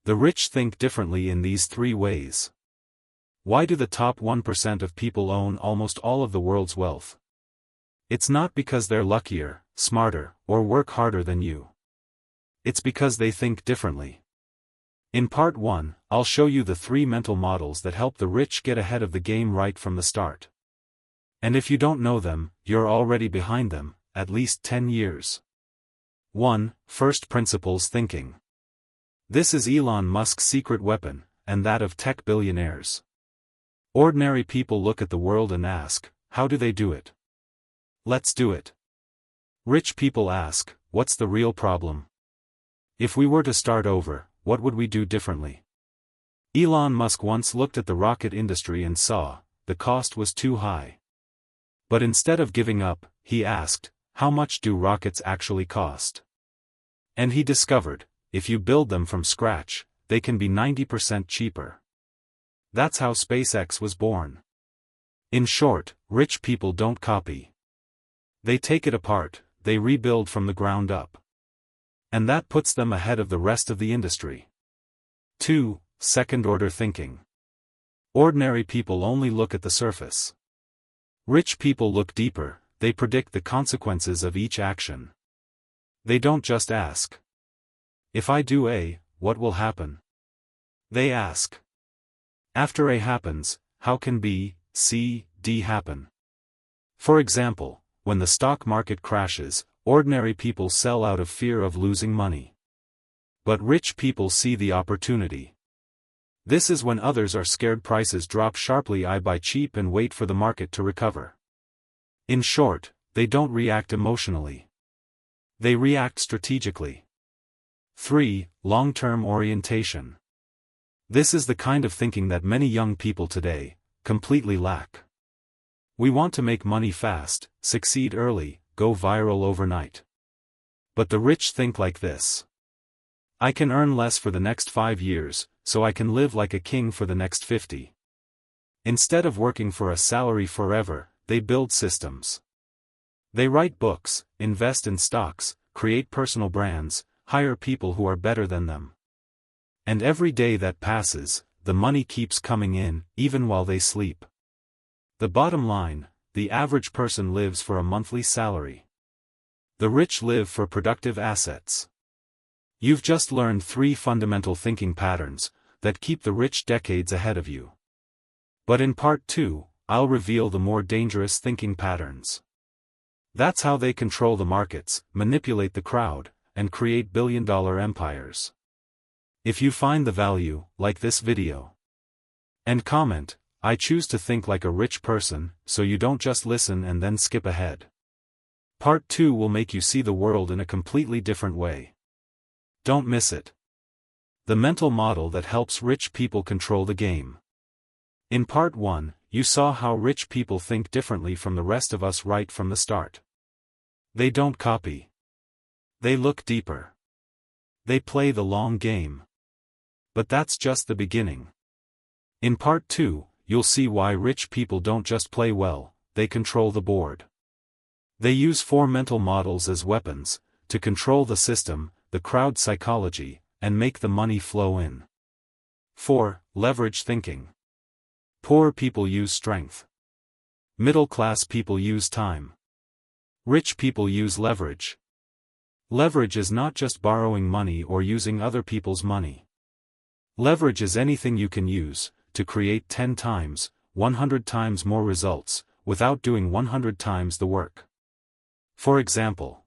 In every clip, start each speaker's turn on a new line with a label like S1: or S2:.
S1: The rich think differently in these three ways. Why do the top 1% of people own almost all of the world's wealth? It's not because they're luckier, smarter, or work harder than you. It's because they think differently. In part 1, I'll show you the 3 mental models that help the rich get ahead of the game right from the start. And if you don't know them, you're already behind them, at least 10 years. 1. First principles thinking. This is Elon Musk's secret weapon, and that of tech billionaires. Ordinary people look at the world and ask, how do they do it? Let's do it. Rich people ask, what's the real problem? If we were to start over, what would we do differently? Elon Musk once looked at the rocket industry and saw, the cost was too high. But instead of giving up, he asked, how much do rockets actually cost? And he discovered, if you build them from scratch, they can be 90% cheaper. That's how SpaceX was born. In short, rich people don't copy. They take it apart, they rebuild from the ground up. And that puts them ahead of the rest of the industry. 2. Second-order thinking. Ordinary people only look at the surface. Rich people look deeper, they predict the consequences of each action. They don't just ask, if I do A, what will happen? They ask, after A happens, how can B, C, D happen? For example, when the stock market crashes, ordinary people sell out of fear of losing money. But rich people see the opportunity. This is when others are scared prices drop sharply. I buy cheap and wait for the market to recover. In short, they don't react emotionally. They react strategically. 3. Long-term orientation. This is the kind of thinking that many young people today completely lack. We want to make money fast, succeed early, go viral overnight. But the rich think like this. I can earn less for the next 5 years, so I can live like a king for the next 50. Instead of working for a salary forever, they build systems. They write books, invest in stocks, create personal brands, hire people who are better than them. And every day that passes, the money keeps coming in, even while they sleep. The bottom line, the average person lives for a monthly salary. The rich live for productive assets. You've just learned 3 fundamental thinking patterns that keep the rich decades ahead of you. But in part 2, I'll reveal the more dangerous thinking patterns. That's how they control the markets, manipulate the crowd, and create billion-dollar empires. If you find the value, like this video. And comment, I choose to think like a rich person, so you don't just listen and then skip ahead. Part 2 will make you see the world in a completely different way. Don't miss it. The mental model that helps rich people control the game. In part 1, you saw how rich people think differently from the rest of us right from the start. They don't copy. They look deeper. They play the long game. But that's just the beginning. In part 2, you'll see why rich people don't just play well, they control the board. They use 4 mental models as weapons, to control the system, the crowd psychology, and make the money flow in. 4. Leverage thinking. Poor people use strength. Middle-class people use time. Rich people use leverage. Leverage is not just borrowing money or using other people's money. Leverage is anything you can use to create 10 times, 100 times more results, without doing 100 times the work. For example,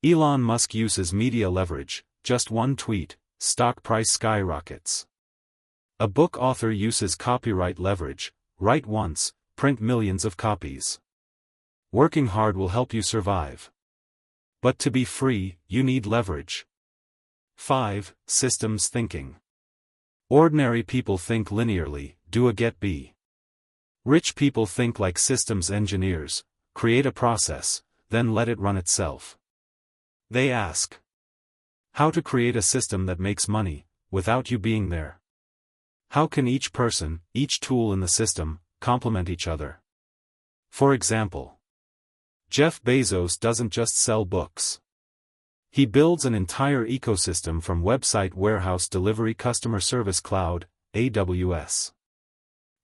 S1: Elon Musk uses media leverage, just one tweet, stock price skyrockets. A book author uses copyright leverage, write once, print millions of copies. Working hard will help you survive. But to be free, you need leverage. 5. Systems thinking. Ordinary people think linearly, do A get B. Rich people think like systems engineers, create a process, then let it run itself. They ask how to create a system that makes money, without you being there. How can each person, each tool in the system, complement each other? For example, Jeff Bezos doesn't just sell books. He builds an entire ecosystem from website warehouse delivery customer service cloud, AWS.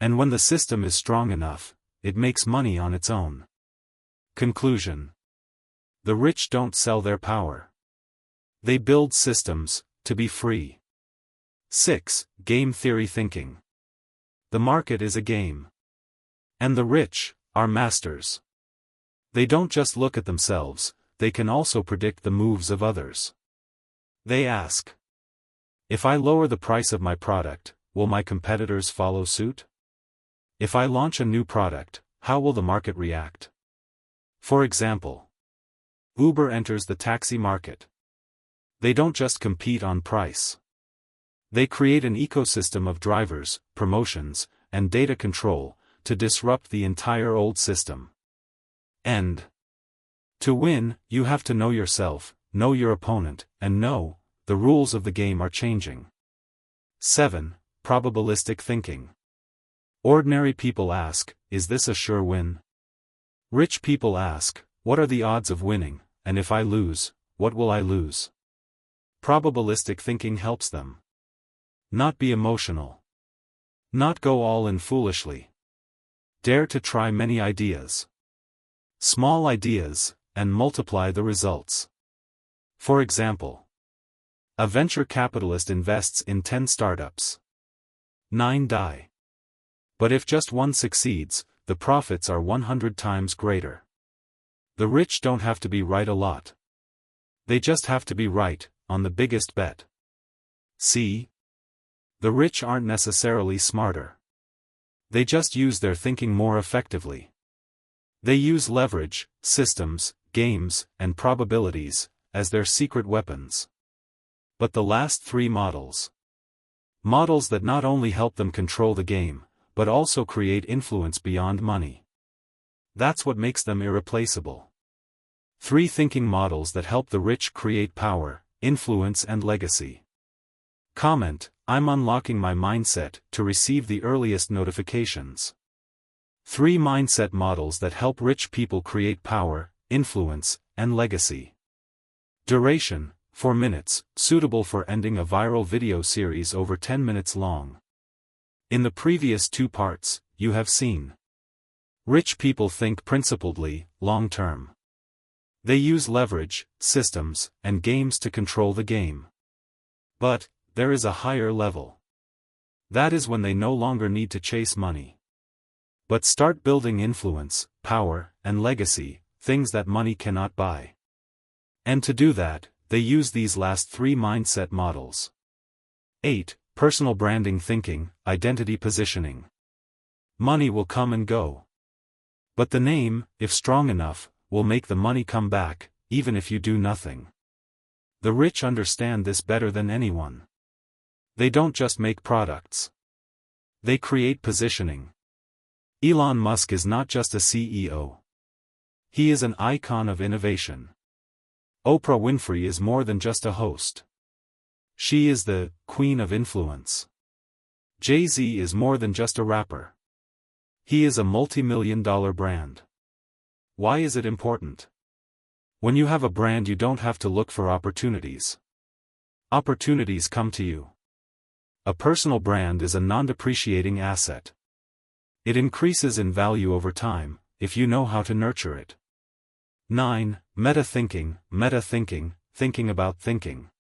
S1: And when the system is strong enough, it makes money on its own. Conclusion. The rich don't sell their power. They build systems, to be free. 6. Game theory thinking. The market is a game. And the rich are masters. They don't just look at themselves, they can also predict the moves of others. They ask, if I lower the price of my product, will my competitors follow suit? If I launch a new product, how will the market react? For example, Uber enters the taxi market. They don't just compete on price. They create an ecosystem of drivers, promotions, and data control, to disrupt the entire old system. And to win, you have to know yourself, know your opponent, and know, the rules of the game are changing. 7. Probabilistic thinking. Ordinary people ask, is this a sure win? Rich people ask, what are the odds of winning, and if I lose, what will I lose? Probabilistic thinking helps them. Not be emotional. Not go all in foolishly. Dare to try many ideas. Small ideas, and multiply the results. For example, a venture capitalist invests in 10 startups. 9 die. But if just one succeeds, the profits are 100 times greater. The rich don't have to be right a lot. They just have to be right, on the biggest bet. See? The rich aren't necessarily smarter. They just use their thinking more effectively. They use leverage, systems, games, and probabilities, as their secret weapons. But the last 3 models. Models that not only help them control the game, but also create influence beyond money. That's what makes them irreplaceable. 3 thinking models that help the rich create power, influence and legacy. Comment, I'm unlocking my mindset to receive the earliest notifications. 3 mindset models that help rich people create power, influence, and legacy. Duration, 4 minutes, suitable for ending a viral video series over 10 minutes long. In the previous 2 parts, you have seen. Rich people think principledly, long-term. They use leverage, systems, and games to control the game. But, there is a higher level. That is when they no longer need to chase money, but start building influence, power, and legacy, things that money cannot buy. And to do that, they use these last 3 mindset models. 8. Personal branding thinking, identity positioning. Money will come and go. But the name, if strong enough, will make the money come back, even if you do nothing. The rich understand this better than anyone. They don't just make products. They create positioning. Elon Musk is not just a CEO. He is an icon of innovation. Oprah Winfrey is more than just a host. She is the queen of influence. Jay-Z is more than just a rapper. He is a multi-million-dollar brand. Why is it important? When you have a brand, you don't have to look for opportunities. Opportunities come to you. A personal brand is a non-depreciating asset. It increases in value over time, if you know how to nurture it. 9. Meta-thinking, thinking about thinking.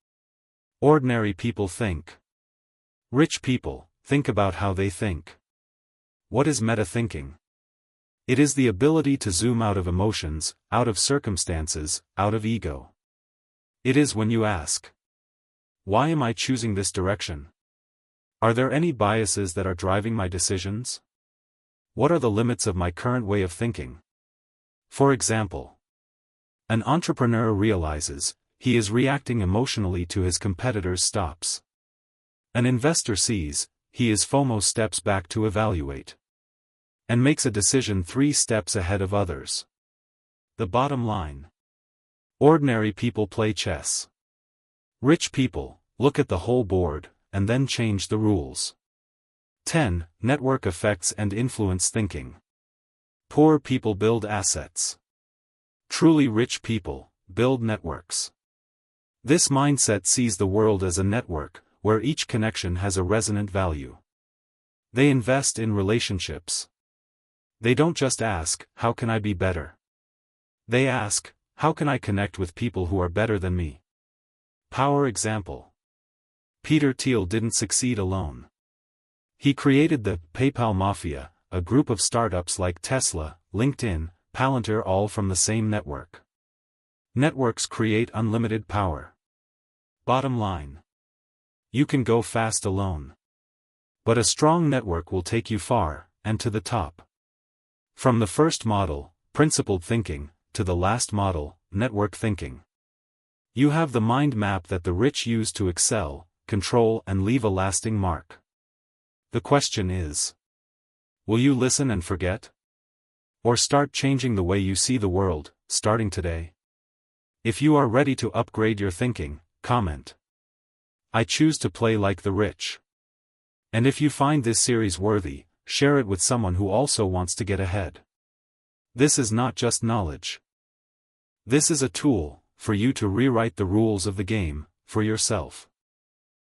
S1: Ordinary people think. Rich people think about how they think. What is meta-thinking? It is the ability to zoom out of emotions, out of circumstances, out of ego. It is when you ask, why am I choosing this direction? Are there any biases that are driving my decisions? What are the limits of my current way of thinking? For example, an entrepreneur realizes he is reacting emotionally to his competitors' stops. An investor sees he is FOMO, steps back to evaluate, and makes a decision 3 steps ahead of others. The bottom line: ordinary people play chess. Rich people look at the whole board, and then change the rules. 10. Network effects and influence thinking. Poor people build assets. Truly rich people build networks. This mindset sees the world as a network, where each connection has a resonant value. They invest in relationships. They don't just ask, how can I be better? They ask, how can I connect with people who are better than me? Power example. Peter Thiel didn't succeed alone. He created the PayPal Mafia, a group of startups like Tesla, LinkedIn, Palantir, all from the same network. Networks create unlimited power. Bottom line. You can go fast alone. But a strong network will take you far, and to the top. From the first model, principled thinking, to the last model, network thinking. You have the mind map that the rich use to excel, control, and leave a lasting mark. The question is, will you listen and forget? Or start changing the way you see the world, starting today? If you are ready to upgrade your thinking, comment. I choose to play like the rich. And if you find this series worthy, share it with someone who also wants to get ahead. This is not just knowledge. This is a tool, for you to rewrite the rules of the game, for yourself.